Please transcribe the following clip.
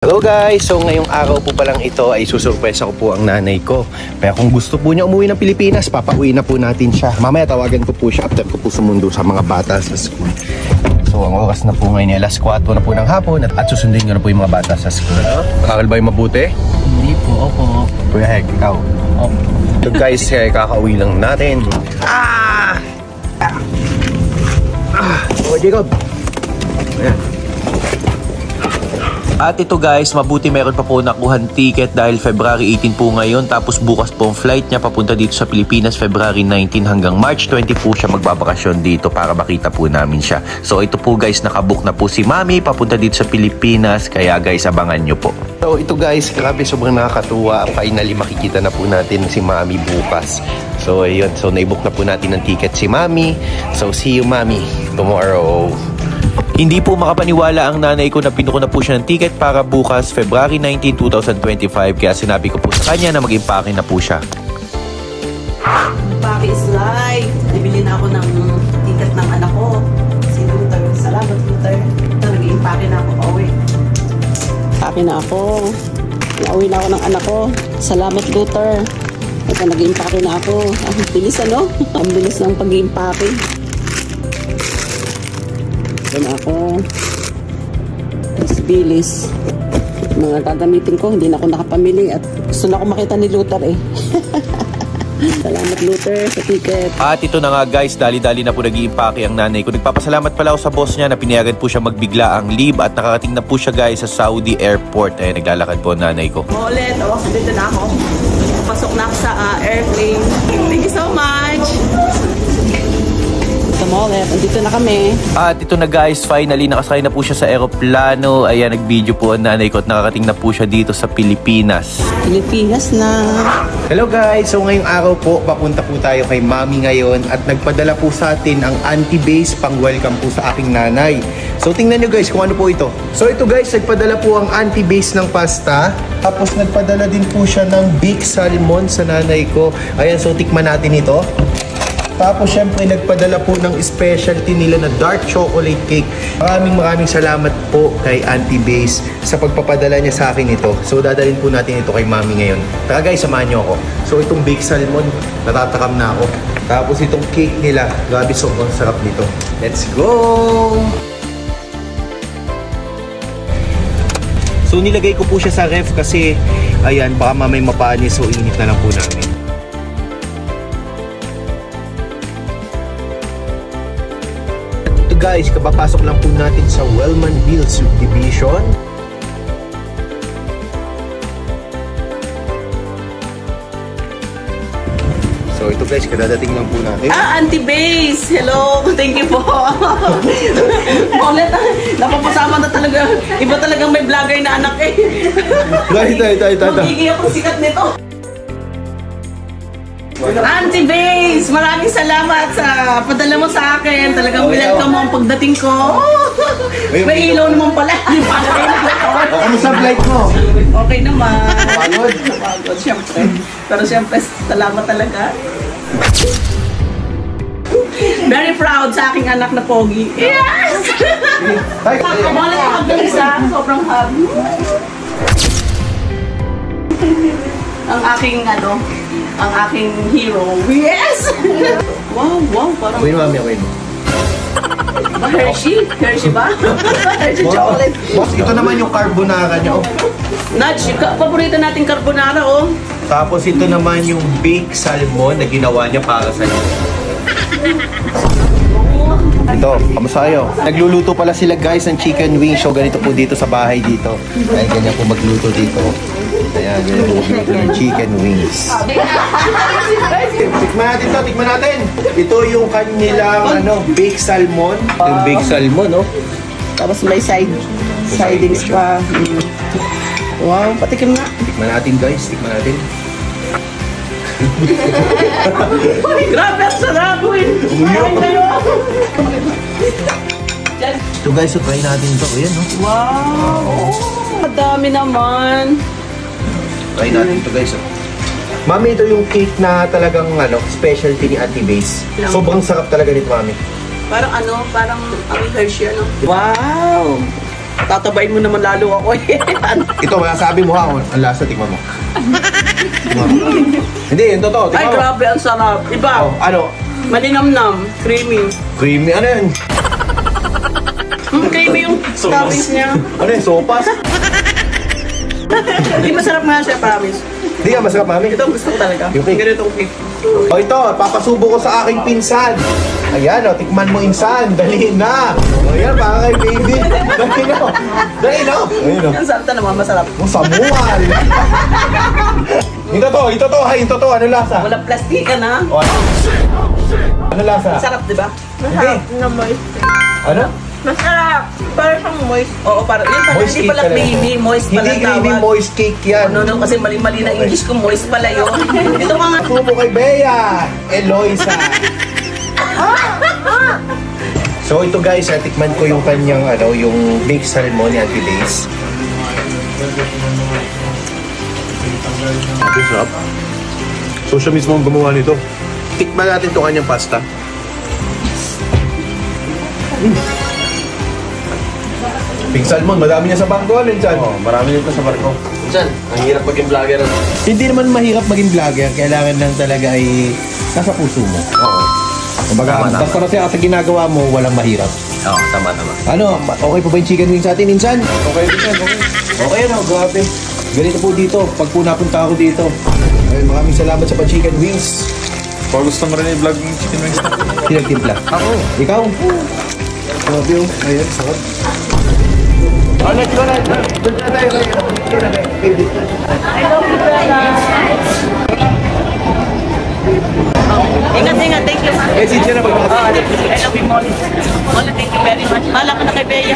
Hello guys! So ngayong araw po palang ito ay susurpresa ko po ang nanay ko. Kaya kung gusto po niya umuwi ng Pilipinas, papauwi na po natin siya. Mamaya tawagan ko po siya after ko po sumundo sa mga bata sa school. So ang oras na po ngayon ay alas 4 na po ng hapon at susundin nyo na po yung mga bata sa school. Kakal ba yung mabuti? Hindi po, opo. Kuya Hek, ikaw? Opo. So guys, kakauwi lang natin. Oh, Jacob! Ayan. At ito guys, mabuti meron pa po nakuhan ticket dahil February 18 po ngayon. Tapos bukas po ang flight niya papunta dito sa Pilipinas, February 19 hanggang March 20 po siya magbabakasyon dito para makita po namin siya. So ito po guys, nakabook na po si Mami papunta dito sa Pilipinas. Kaya guys, abangan nyo po. So ito guys, grabe sobrang nakakatuwa. Finally makikita na po natin si Mami bukas. So ayun, so naibook na po natin ng ticket si Mami. So see you Mami tomorrow. Hindi po makapaniwala ang nanay ko na pinuko na po siya ng ticket para bukas, February 19, 2025. Kaya sinabi ko po sa kanya na mag-impake na po siya. Impake is life. Nabili na ako ng ticket ng anak ko. Si Luther. Salamat Luther. Ito, nag-impake na ako pauwi. Impake na ako. Nauwi na ako ng anak ko. Salamat Luther. Ito, nag-impake na ako. Ang bilis ano? Ang bilis ng pag-impake. Yan ako. Bilis. Mga gagamitin ko, hindi na ako nakapamili at gusto na ako makita ni Luther eh. Salamat Luther sa ticket. At ito na nga guys, dali-dali na po nag-iimpake ang nanay ko. Nagpapasalamat pala ako sa boss niya na pinayagan po siya magbigla ang leave at nakarating na po siya guys sa Saudi airport. Eh, naglalakad po ang nanay ko. Ulit, dito na ako. Pasok na ako sa airplane. Thank you so much. Ulit, andito na kami. At ito na guys, finally nakasakay na po siya sa eroplano. Ayan, nag-video po ang nanay ko at nakarating na po siya dito sa Pilipinas. Pilipinas na. Hello guys! So ngayong araw po, papunta po tayo kay Mami ngayon at nagpadala po sa atin ang Auntie Base pang welcome po sa aking nanay. So tingnan nyo guys kung ano po ito. So ito guys, nagpadala po ang Auntie Base ng pasta. Tapos nagpadala din po siya ng big salmon sa nanay ko. Ayan, so tikman natin ito. Tapos syempre nagpadala po ng specialty nila na dark chocolate cake. Maraming salamat po kay Auntie Base sa pagpapadala niya sa akin ito. So dadalhin po natin ito kay Mami ngayon. Tara guys, samahan niyo ako. So itong baked salmon, natatakam na ako. Tapos itong cake nila, grabe sobrang sarap nito. Let's go! So nilagay ko po siya sa ref kasi ayan, baka mamay mapanis so init na lang po namin. Guys, kapapasok lang po natin sa Wellman Hills Subdivision. So ito guys, kadadating lang po natin. Auntie Base! Hello! Thank you po! Ulit, napapasama na talaga. Iba talagang may vlogger na anak eh. Ito. Magiging ako sikat nito. Auntie Base, maraming salamat sa padala mo sa akin. Talagang welcome mo ang pagdating ko. May ilaw naman pala. Kamusta flight mo? Okay naman. Pagod? Pagod, syempre. Pero syempre, salamat talaga. Very proud sa aking anak na pogi. Yes! Kamulat ang hagdalis ha. Sobrang hug. Ang aking ang aking hero. Yes! Wow, parang... Okay, Mami, okay. Hershey? Hershey ba? Hershey chocolate. Boss, ito naman yung carbonara niya. Nudge, paborito nating carbonara, oh. Tapos ito naman yung baked salmon na ginawa niya para sa iyo. Ito, kamusta kayo? Nagluluto pala sila guys ng chicken wings. So ganito po dito sa bahay dito. Ay, ganyan po magluto dito. Ayan, ganyan po magluto ng chicken wings. Tikman natin. Ito yung kanilang baked salmon. Yung baked salmon, no? Tapos may sidings pa. Wow, patikim nga. Tikman natin guys, tikman natin. Grabe, ang sarap! Ito guys, so try natin ito. Ayan, no? Wow! Madami naman. Try natin ito guys. Mami, ito yung cake na talagang specialty ni Auntie Base. Sobrang sarap talaga nito, Mami. Parang parang ang Hershey, Wow! Tatabain mo naman lalo ako eh. Ito, masasabi mo ha. Ang lasa, tikman mo. Tikman mo. Hindi, yung totoo. Ay, Tikman mo. grabe, ang sarap. Iba, Oh, ano? malinamnam, creamy. Creamy. Ano yan? Creamy yung toppings niya. Ano yan? Sopas? Hindi masarap nga siya, promise. Hindi ka masarap, mami. Ito ang gusto ko talaga. Yung cake. Ganitong cake. O ito, papasubo ko sa aking pinsan. Ayan, o, tikman mo insan. Dali na. O yan, para kay baby. Dali na. Dali na. Ayun o. Ang sarap naman, masarap. Ang samual. Yung totoo, yung totoo. Ano lasa? Walang plastikan ha. O, ano lasa? Masarap, di ba? Masarap na moist. Ano? Masarap. Para siyang moist. Oo, para. Yun pala, Moist hindi cake pala talaga. creamy. Moist pala Hindi creamy, tawag. moist cake yan. No, kasi mali-mali na English ko. Moist pala yun. Ito mga... Subo kay Bea, Eloisa. So ito guys, tikman ko yung kanyang yung baked salmon ni Auntie Days. Ate, sarap. So siya mismo ang gumawa nito. Tikman natin itong kanyang pasta. Pink salmon, madami niya sa bangko, Insan. Oh, marami nito sa barko. Minsan, ang hirap maging vlogger. Hindi naman mahirap maging vlogger, kailangan lang talaga ay nasa puso mo. Oo. Kumbaga, Tama. basta kasi sa ginagawa mo, walang mahirap. Oo, tama. Ano, okay pa ba yung chicken wings sa atin, Insan? Okay, Insan, okay. Okay na, grabe. Ganito po dito, pag po napunta ako dito. Ay, maraming salamat sa pa-chicken wings. Pag gusto mo rin i-vlog yung chicken wings na. Pinagtimpla. Ako. Ikaw? Grabe yung, ayan, sarap. Oh, let's go na. Doon na tayo. Ingat, thank you. Eh, Cynthia na I love you, Molly. Molly, thank you very much. Bahala ka na kay Bea.